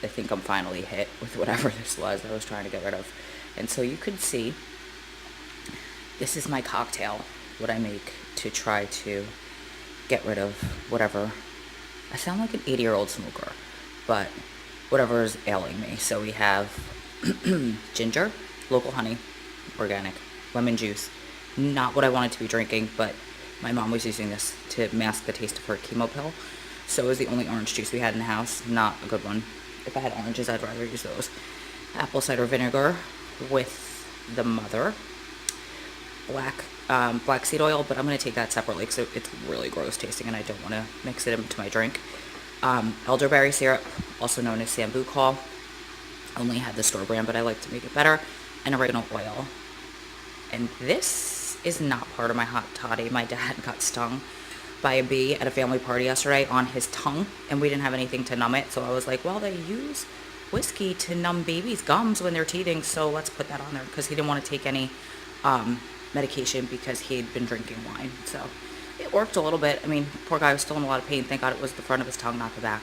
I think I'm finally hit with whatever this was I was trying to get rid of. And so you could see, this is my cocktail, what I make to try to get rid of whatever. I sound like an 80-year-old smoker, but whatever is ailing me. So we have ginger, local honey, organic, lemon juice. Not what I wanted to be drinking, but my mom was using this to mask the taste of her chemo pill. So it was the only orange juice we had in the house. Not a good one. If I had oranges, I'd rather use those. Apple cider vinegar with the mother. Black seed oil, but I'm going to take that separately because it's really gross tasting and I don't want to mix it into my drink. Elderberry syrup, also known as sambucol. Only had the store brand, but I like to make it better. And oregano oil. And this is not part of my hot toddy. My dad got stung by a bee at a family party yesterday on his tongue, and we didn't have anything to numb it. So I was like, well, they use whiskey to numb babies' gums when they're teething, so let's put that on there, because he didn't want to take any medication because he had been drinking wine. So it worked a little bit. I mean, poor guy was still in a lot of pain. Thank God it was the front of his tongue, not the back.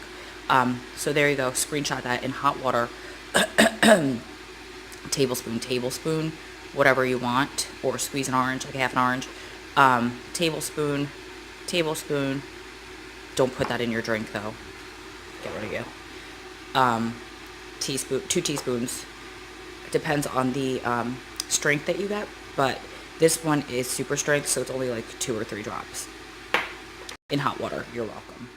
So there you go. Screenshot that in hot water. tablespoon, whatever you want, or squeeze an orange, like half an orange. Tablespoon. Don't put that in your drink though. Get rid of you. Teaspoon, 2 teaspoons. It depends on the strength that you get, but this one is super strength, so it's only like 2 or 3 drops in hot water. You're welcome.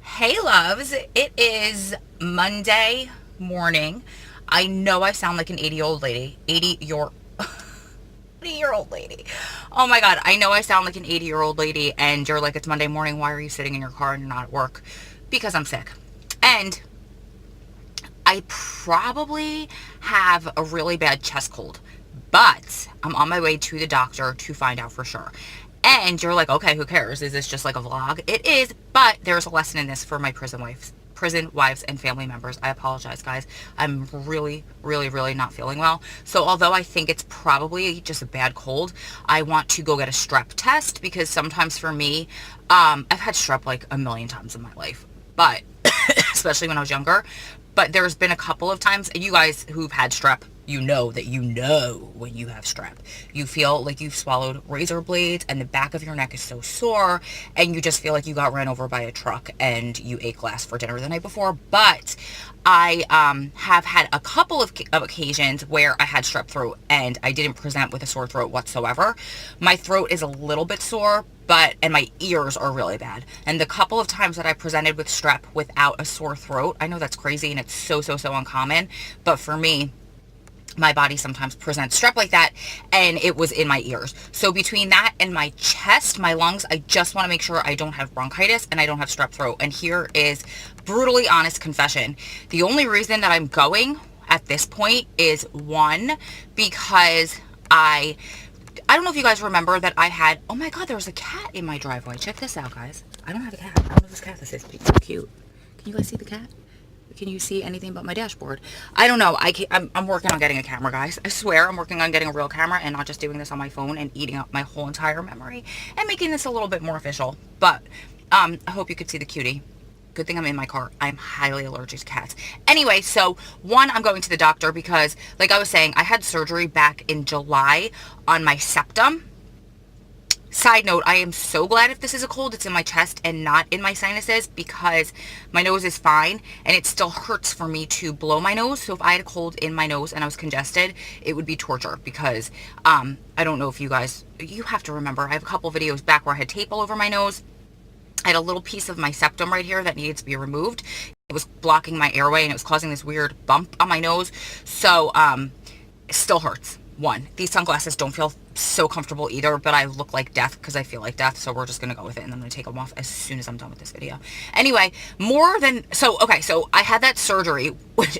Hey loves, it is Monday morning. I know I sound like an 80-year-old lady. 80-year-old lady. Oh my God, I know I sound like an 80-year-old lady, and you're like, it's Monday morning, why are you sitting in your car and you're not at work? Because I'm sick. And I probably have a really bad chest cold, but I'm on my way to the doctor to find out for sure. And you're like, okay, who cares? Is this just like a vlog? It is, but there's a lesson in this for my prison wives and family members. I apologize, guys. I'm really not feeling well. So although I think it's probably just a bad cold, I want to go get a strep test, because sometimes for me, I've had strep like a million times in my life, but especially when I was younger. But there's been a couple of times, and you guys who've had strep, you know that you know when you have strep. You feel like you've swallowed razor blades and the back of your neck is so sore, and you just feel like you got ran over by a truck and you ate glass for dinner the night before. But I have had a couple of occasions where I had strep throat and I didn't present with a sore throat whatsoever. My throat is a little bit sore, and my ears are really bad. And the couple of times that I presented with strep without a sore throat, I know that's crazy and it's so uncommon, but for me, my body sometimes presents strep like that, and it was in my ears. So between that and my chest, my lungs, I just want to make sure I don't have bronchitis and I don't have strep throat. And here is brutally honest confession. The only reason that I'm going at this point is, one, because I don't know if you guys remember that I had, oh my God, there was a cat in my driveway. Check this out, guys. I don't have a cat. I don't know whose cat this is, but it's cute. Can you guys see the cat? Can you see anything but my dashboard? I don't know. I'm working on getting a camera, guys. I swear I'm working on getting a real camera and not just doing this on my phone and eating up my whole entire memory and making this a little bit more official. But I hope you could see the cutie. Good thing I'm in my car. I'm highly allergic to cats. Anyway, so one, I'm going to the doctor because, like I was saying, I had surgery back in July on my septum. Side note, I am so glad if this is a cold, it's in my chest and not in my sinuses, because my nose is fine and it still hurts for me to blow my nose. So if I had a cold in my nose and I was congested, it would be torture, because I don't know if you guys, you have to remember, I have a couple videos back where I had tape all over my nose. I had a little piece of my septum right here that needed to be removed. It was blocking my airway and it was causing this weird bump on my nose. So it still hurts. One, these sunglasses don't feel so comfortable either, but I look like death because I feel like death, so we're just gonna go with it, and I'm gonna take them off as soon as I'm done with this video. Anyway, so I had that surgery, which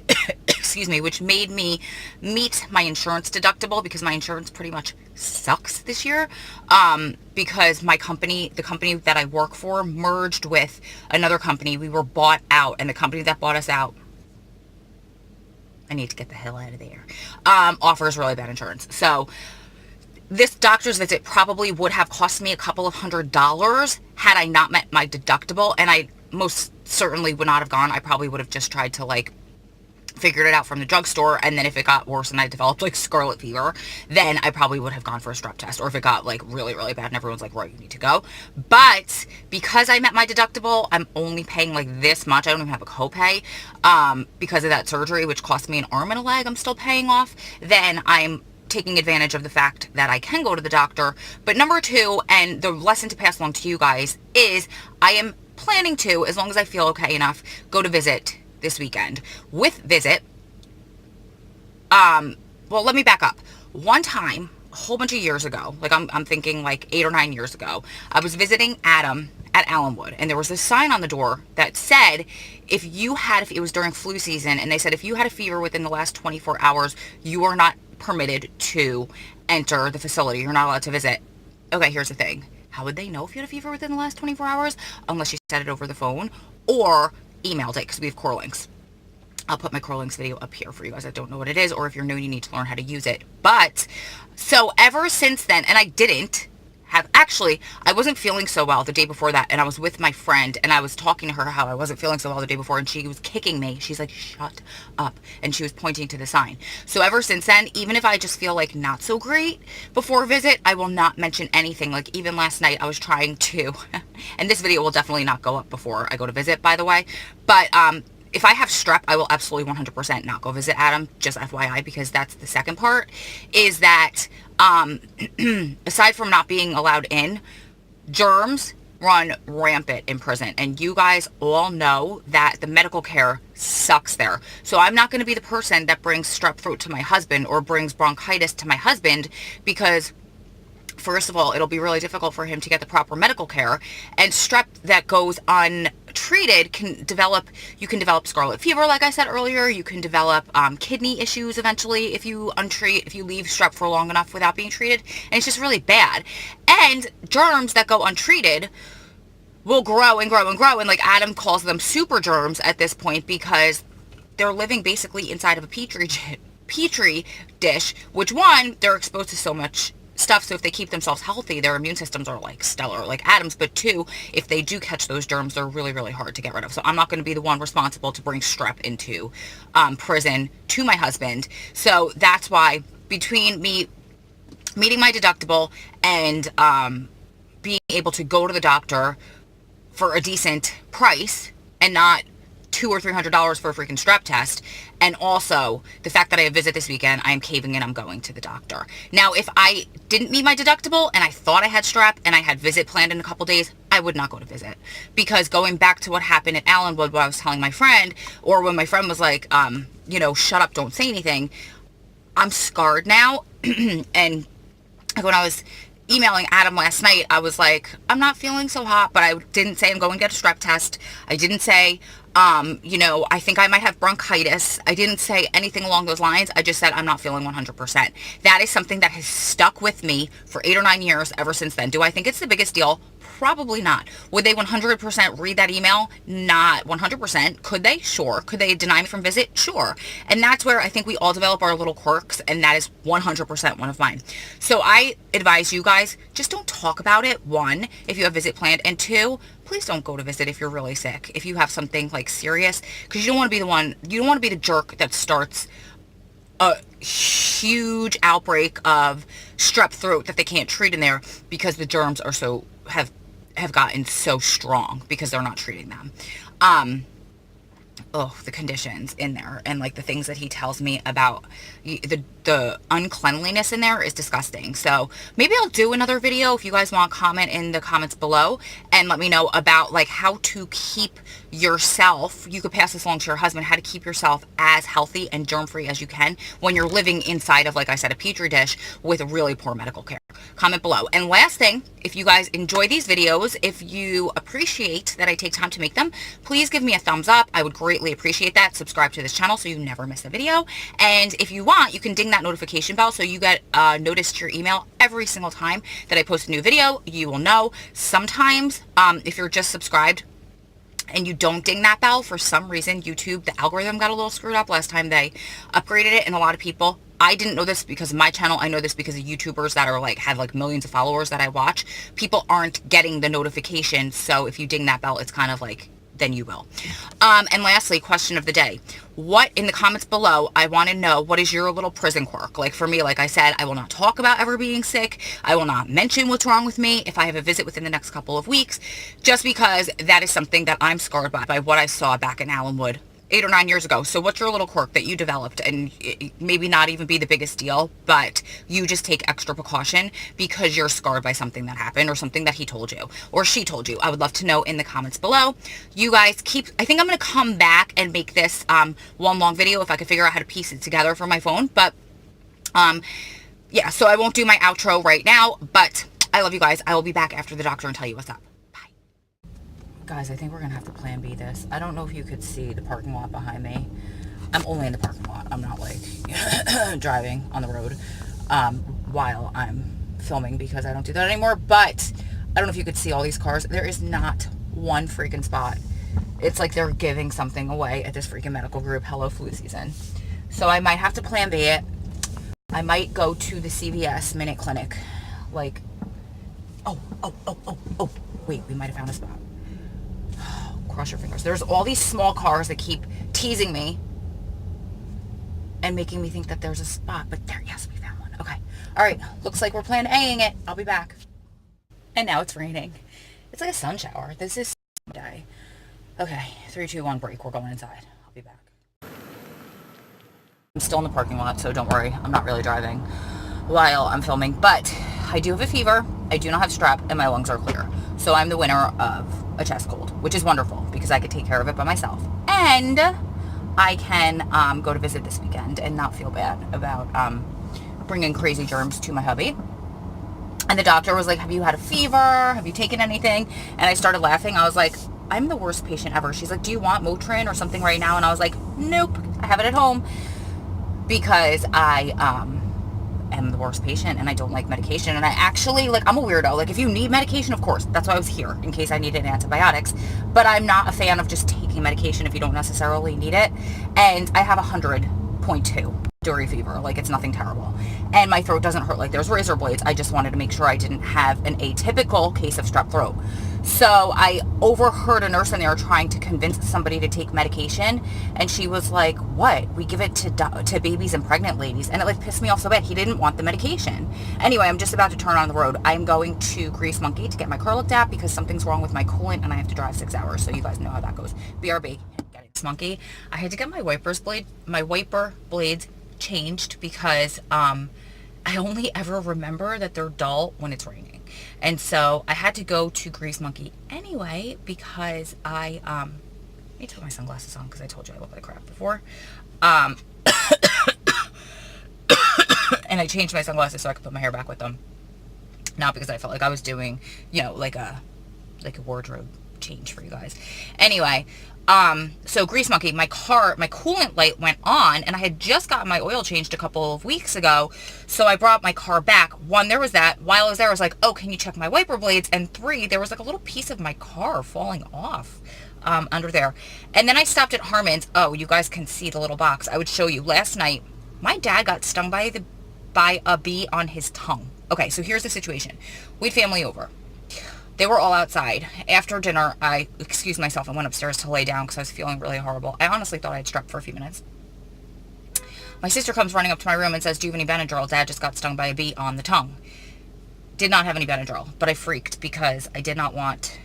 excuse me, which made me meet my insurance deductible, because my insurance pretty much sucks this year, because the company that I work for merged with another company. We were bought out, and the company that bought us out, I need to get the hell out of there, offers really bad insurance. So this doctor's visit probably would have cost me a couple of $100s had I not met my deductible, and I most certainly would not have gone. I probably would have just tried to like figured it out from the drugstore, and then if it got worse and I developed like scarlet fever, then I probably would have gone for a strep test. Or if it got like really, really bad and everyone's like, right, you need to go. But because I met my deductible, I'm only paying like this much. I don't even have a copay because of that surgery, which cost me an arm and a leg I'm still paying off. Then I'm taking advantage of the fact that I can go to the doctor. But number two, and the lesson to pass along to you guys, is I am planning to, as long as I feel okay enough, go to visit this weekend. With visit, well, let me back up. One time, a whole bunch of years ago, like I'm thinking like 8 or 9 years ago, I was visiting Adam at Allenwood, and there was a sign on the door that said, if it was during flu season, and they said if you had a fever within the last 24 hours, you are not permitted to enter the facility. You're not allowed to visit. Okay, here's the thing. How would they know if you had a fever within the last 24 hours? Unless you said it over the phone or emailed it, because we have core links. I'll put my core links video up here for you guys that don't know what it is, or if you're new, you need to learn how to use it. But so ever since then, and I wasn't feeling so well the day before that, and I was with my friend, and I was talking to her how I wasn't feeling so well the day before, and she was kicking me. She's like, shut up, and she was pointing to the sign. So ever since then, even if I just feel like not so great before a visit, I will not mention anything. Like even last night, I was trying to, and this video will definitely not go up before I go to visit, by the way, but if I have strep, I will absolutely 100% not go visit Adam, just FYI, because that's the second part, is that aside from not being allowed in, germs run rampant in prison, and you guys all know that the medical care sucks there. So I'm not going to be the person that brings strep throat to my husband or brings bronchitis to my husband, because first of all, it'll be really difficult for him to get the proper medical care, and strep that goes untreated you can develop scarlet fever, like I said earlier. You can develop kidney issues eventually if you leave strep for long enough without being treated, and it's just really bad. And germs that go untreated will grow and grow and grow, and like Adam calls them super germs at this point, because they're living basically inside of a petri dish, which one, they're exposed to so much stuff, so if they keep themselves healthy, their immune systems are like stellar, like Adam's. But two, if they do catch those germs, they're really, really hard to get rid of. So I'm not going to be the one responsible to bring strep into prison to my husband. So that's why, between me meeting my deductible and being able to go to the doctor for a decent price and not $200 or $300 for a freaking strep test, and also the fact that I have visit this weekend, I am caving in, I'm going to the doctor. Now, if I didn't meet my deductible and I thought I had strep and I had visit planned in a couple days, I would not go to visit, because going back to what happened at Allenwood, what I was telling my friend, or when my friend was like, shut up, don't say anything, I'm scarred now. And when I was emailing Adam last night, I was like, I'm not feeling so hot, but I didn't say I'm going to get a strep test. I didn't say, I think I might have bronchitis. I didn't say anything along those lines. I just said I'm not feeling 100%. That is something that has stuck with me for 8 or 9 years ever since then. Do I think it's the biggest deal? Probably not. Would they 100% read that email? Not 100%. Could they? Sure. Could they deny me from visit? Sure. And that's where I think we all develop our little quirks, and that is 100% one of mine. So I advise you guys, just don't talk about it. One, if you have visit planned, and two, please don't go to visit if you're really sick. If you have something like serious, because you don't want to be the jerk that starts a huge outbreak of strep throat that they can't treat in there, because the germs are have gotten so strong because they're not treating them. The conditions in there, and like the things that he tells me about the uncleanliness in there is disgusting. So maybe I'll do another video. If you guys want, comment in the comments below and let me know about like how to keep yourself, you could pass this along to your husband, how to keep yourself as healthy and germ-free as you can when you're living inside of, like I said, a petri dish with really poor medical care. Comment below. And last thing, if you guys enjoy these videos, if you appreciate that I take time to make them, please give me a thumbs up. I would greatly appreciate that. Subscribe to this channel so you never miss a video. And if you want, you can ding that notification bell so you get noticed to your email every single time that I post a new video. You will know. Sometimes, if you're just subscribed and you don't ding that bell, for some reason, YouTube, the algorithm got a little screwed up last time they upgraded it, and a lot of people, I didn't know this because of my channel, I know this because of YouTubers that are like, have like millions of followers that I watch, people aren't getting the notification, so if you ding that bell, it's kind of like then you will. And lastly, question of the day. What, in the comments below, I want to know, what is your little prison quirk? Like for me, like I said, I will not talk about ever being sick. I will not mention what's wrong with me if I have a visit within the next couple of weeks, just because that is something that I'm scarred by what I saw back in Allenwood 8 or 9 years ago. So what's your little quirk that you developed, and it maybe not even be the biggest deal, but you just take extra precaution because you're scarred by something that happened or something that he told you or she told you? I would love to know in the comments below. You guys I think I'm going to come back and make this one long video if I could figure out how to piece it together for my phone. But yeah, so I won't do my outro right now, but I love you guys. I will be back after the doctor and tell you what's up. Guys, I think we're going to have to plan B this. I don't know if you could see the parking lot behind me. I'm only in the parking lot. I'm not like driving on the road while I'm filming, because I don't do that anymore. But I don't know if you could see all these cars. There is not one freaking spot. It's like they're giving something away at this freaking medical group. Hello, flu season. So I might have to plan B it. I might go to the CVS Minute Clinic. Like, oh. Wait, we might have found a spot. Cross your fingers. There's all these small cars that keep teasing me and making me think that there's a spot, but there, yes, we found one. Okay. All right. Looks like we're plan A-ing it. I'll be back. And now it's raining. It's like a sun shower. This is day. Okay. 3, 2, 1 break. We're going inside. I'll be back. I'm still in the parking lot, so don't worry. I'm not really driving while I'm filming, but I do have a fever. I do not have strep, and my lungs are clear. So I'm the winner of a chest cold, which is wonderful because I could take care of it by myself. And I can go to visit this weekend and not feel bad about bringing crazy germs to my hubby. And the doctor was like, have you had a fever? Have you taken anything? And I started laughing. I was like, I'm the worst patient ever. She's like, do you want Motrin or something right now? And I was like, nope, I have it at home, because I am the worst patient and I don't like medication. And I actually, like, I'm a weirdo. Like, if you need medication, of course, that's why I was here, in case I needed antibiotics. But I'm not a fan of just taking medication if you don't necessarily need it. And I have 100.2 during fever. Like, it's nothing terrible. And my throat doesn't hurt like there's razor blades. I just wanted to make sure I didn't have an atypical case of strep throat. So I overheard a nurse in there trying to convince somebody to take medication, and she was like, what? We give it to babies and pregnant ladies. And it like pissed me off so bad. He didn't want the medication. Anyway, I'm just about to turn on the road. I'm going to Grease Monkey to get my car looked at because something's wrong with my coolant and I have to drive 6 hours. So you guys know how that goes. BRB. Grease Monkey. I had to get my wiper blades changed because I only ever remember that they're dull when it's raining. And so I had to go to Grease Monkey anyway because I let me put my sunglasses on because I told you I look like crap before. And I changed my sunglasses so I could put my hair back with them. Not because I felt like I was doing, you know, like a wardrobe change for you guys. Anyway, so Grease Monkey, my coolant light went on, and I had just gotten my oil changed a couple of weeks ago, so I brought my car back. 1, there was that. While I was there, I was like, oh, can you check my wiper blades? And 3, there was like a little piece of my car falling off under there. And then I stopped at Harmon's. Oh, you guys can see the little box. I would show you. Last night, my dad got stung by a bee on his tongue. Okay, so here's the situation. We had family over. They were all outside. After dinner, I excused myself and went upstairs to lay down because I was feeling really horrible. I honestly thought I had strep for a few minutes. My sister comes running up to my room and says, do you have any Benadryl? Dad just got stung by a bee on the tongue. Did not have any Benadryl, but I freaked because I did not want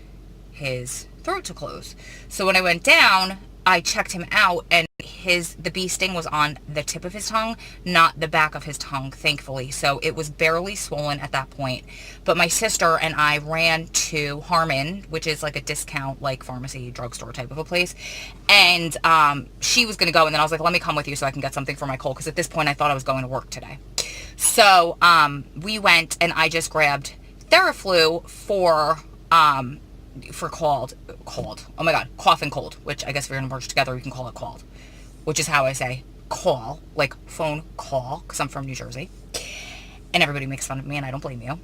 his throat to close. So when I went down, I checked him out, and the bee sting was on the tip of his tongue, not the back of his tongue, thankfully. So it was barely swollen at that point. But my sister and I ran to Harmon, which is like a discount, like pharmacy, drugstore type of a place. And she was going to go, and then I was like, let me come with you so I can get something for my cold. Because at this point, I thought I was going to work today. So we went, and I just grabbed Theraflu for oh my god, cough and cold, which I guess if we're gonna merge together we can call it called, which is how I say call, like phone call, because I'm from New Jersey, and everybody makes fun of me, and I don't blame you.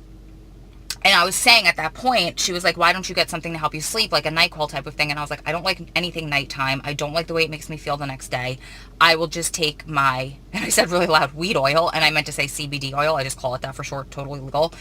And I was saying at that point, she was like, why don't you get something to help you sleep, like a NyQuil type of thing? And I was like, I don't like anything nighttime. I don't like the way it makes me feel the next day. I will just take and I said really loud, weed oil, and I meant to say CBD oil. I just call it that for short, totally legal.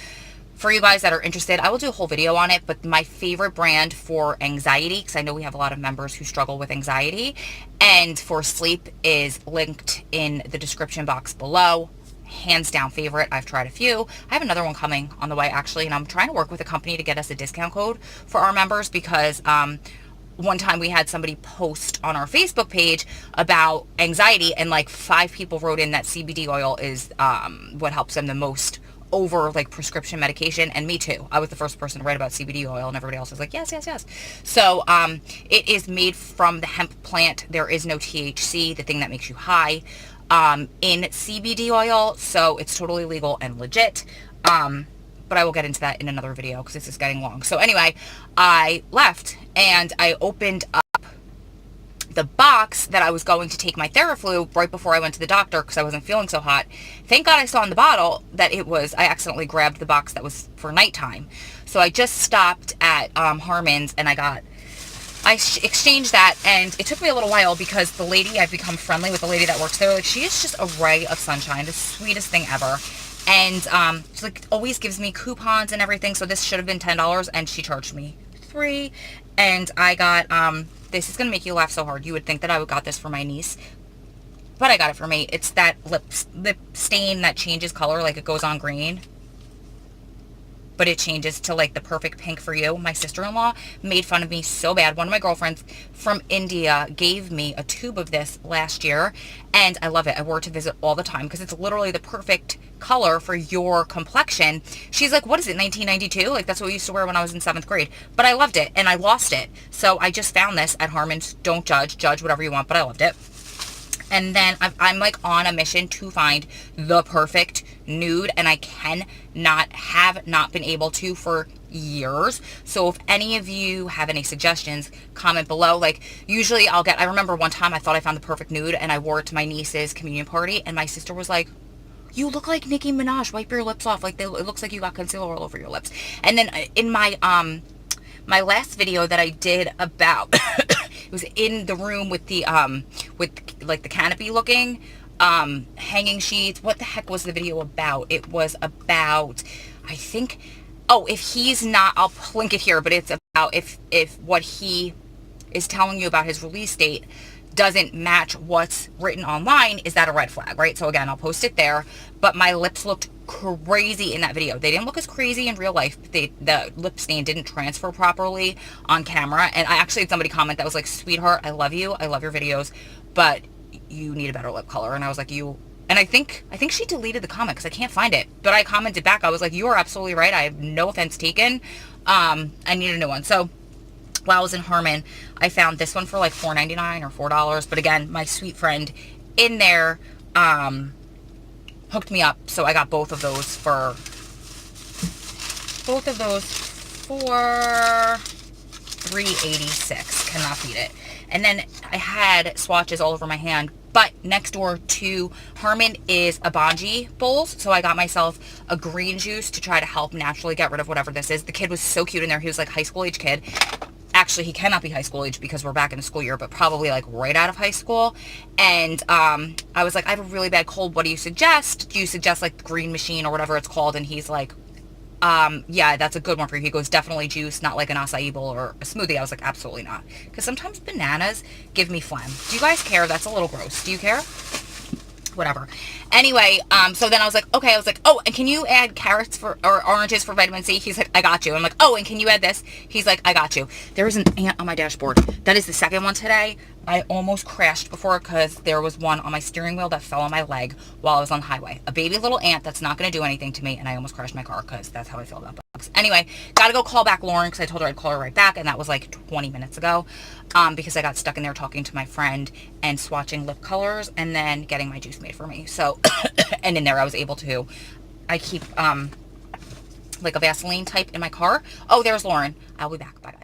For you guys that are interested, I will do a whole video on it, but my favorite brand for anxiety, because I know we have a lot of members who struggle with anxiety, and for sleep is linked in the description box below. Hands down favorite. I've tried a few. I have another one coming on the way actually, and I'm trying to work with a company to get us a discount code for our members because one time we had somebody post on our Facebook page about anxiety, and like 5 people wrote in that CBD oil is what helps them the most over like prescription medication. And me too. I was the first person to write about CBD oil, and everybody else was like, yes, yes, yes. So it is made from the hemp plant. There is no THC, the thing that makes you high, in CBD oil. So it's totally legal and legit. But I will get into that in another video because this is getting long. So anyway, I left and I opened up the box that I was going to take my Theraflu right before I went to the doctor because I wasn't feeling so hot. Thank God I saw in the bottle that it was, I accidentally grabbed the box that was for nighttime. So I just stopped at Harmon's and I exchanged that, and it took me a little while because the lady, I've become friendly with the lady that works there. Like, she is just a ray of sunshine, the sweetest thing ever. And she like always gives me coupons and everything. So this should have been $10 and she charged me $3. And I got, this is going to make you laugh so hard. You would think that I would got this for my niece, but I got it for me. It's that lip stain that changes color, like it goes on green, but it changes to like the perfect pink for you. My sister-in-law made fun of me so bad. One of my girlfriends from India gave me a tube of this last year, and I love it. I wore it to visit all the time because it's literally the perfect color for your complexion. She's like, what is it, 1992? Like, that's what we used to wear when I was in 7th grade. But I loved it, and I lost it. So I just found this at Harmon's. Don't judge whatever you want, but I loved it. And then I'm like on a mission to find the perfect nude, and I have not been able to for years. So if any of you have any suggestions, comment below. Like, usually I remember one time I thought I found the perfect nude and I wore it to my niece's communion party, and my sister was like, you look like Nicki Minaj, wipe your lips off. Like, it looks like you got concealer all over your lips. And then in my my last video that I did about it was in the room with the with like the canopy looking hanging sheets. What the heck was the video about? It was about, I think, oh, if he's not, I'll link it here, but it's about if what he is telling you about his release date doesn't match what's written online, is that a red flag, right? So again, I'll post it there. But my lips looked crazy in that video. They didn't look as crazy in real life. The lip stain didn't transfer properly on camera. And I actually had somebody comment that was like, sweetheart, I love you. I love your videos, but you need a better lip color. And I was like, and I think she deleted the comment because I can't find it. But I commented back. I was like, you are absolutely right. I have no offense taken. I need a new one. So while I was in Harmon, I found this one for like $4.99 or $4. But again, my sweet friend in there hooked me up, so I got both of those for $3.86. Cannot beat it. And then I had swatches all over my hand. But next door to Harmon is a bungee bowls, so I got myself a green juice to try to help naturally get rid of whatever this is. The kid was so cute in there. He was like high school age kid. Actually, he cannot be high school age because we're back in the school year, but probably like right out of high school. And I was like, I have a really bad cold. What do you suggest? Do you suggest like the green machine or whatever it's called? And he's like, yeah, that's a good one for you. He goes, definitely juice, not like an acai bowl or a smoothie. I was like, absolutely not. Because sometimes bananas give me phlegm. Do you guys care? That's a little gross. Do you care? Whatever. Anyway, so then I was like, okay, oh, and can you add carrots or oranges for vitamin C? He's like, I got you. I'm like, oh, and can you add this? He's like, I got you. There is an ant on my dashboard. That is the second one today. I almost crashed before because there was one on my steering wheel that fell on my leg while I was on the highway. A baby little ant that's not going to do anything to me, and I almost crashed my car because that's how I feel about bugs. Anyway, gotta go call back Lauren because I told her I'd call her right back, and that was like 20 minutes ago because I got stuck in there talking to my friend and swatching lip colors and then getting my juice made for me. So, and in there I was able to, I keep like a Vaseline type in my car. Oh, there's Lauren. I'll be back. Bye, guys.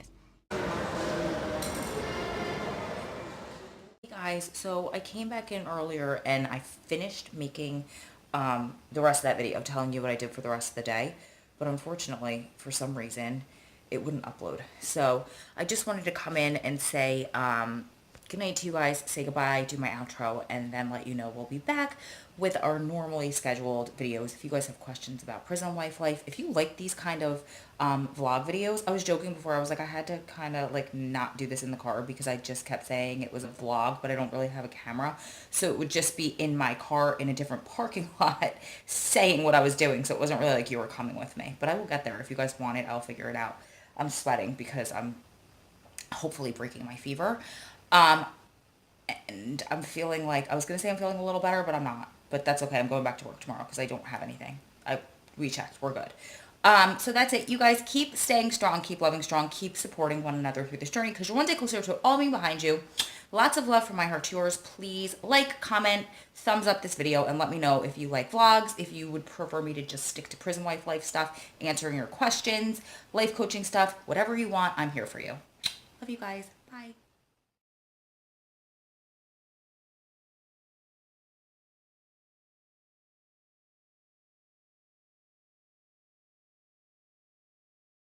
Guys, so I came back in earlier and I finished making the rest of that video telling you what I did for the rest of the day, but unfortunately for some reason it wouldn't upload. So I just wanted to come in and say good night to you guys, say goodbye, do my outro, and then let you know we'll be back with our normally scheduled videos. If you guys have questions about prison wife life, if you like these kind of vlog videos, I was joking before, I was like, I had to kind of like not do this in the car because I just kept saying it was a vlog, but I don't really have a camera. So it would just be in my car in a different parking lot saying what I was doing. So it wasn't really like you were coming with me, but I will get there. If you guys want it, I'll figure it out. I'm sweating because I'm hopefully breaking my fever. And I'm feeling like, I was going to say I'm feeling a little better, but I'm not. But that's okay. I'm going back to work tomorrow because I don't have anything. We checked. We're good. So that's it. You guys keep staying strong, keep loving strong, keep supporting one another through this journey because you're one day closer to it all being behind you. Lots of love from my heart to yours. Please like, comment, thumbs up this video, and let me know if you like vlogs, if you would prefer me to just stick to prison wife life stuff, answering your questions, life coaching stuff, whatever you want, I'm here for you. Love you guys.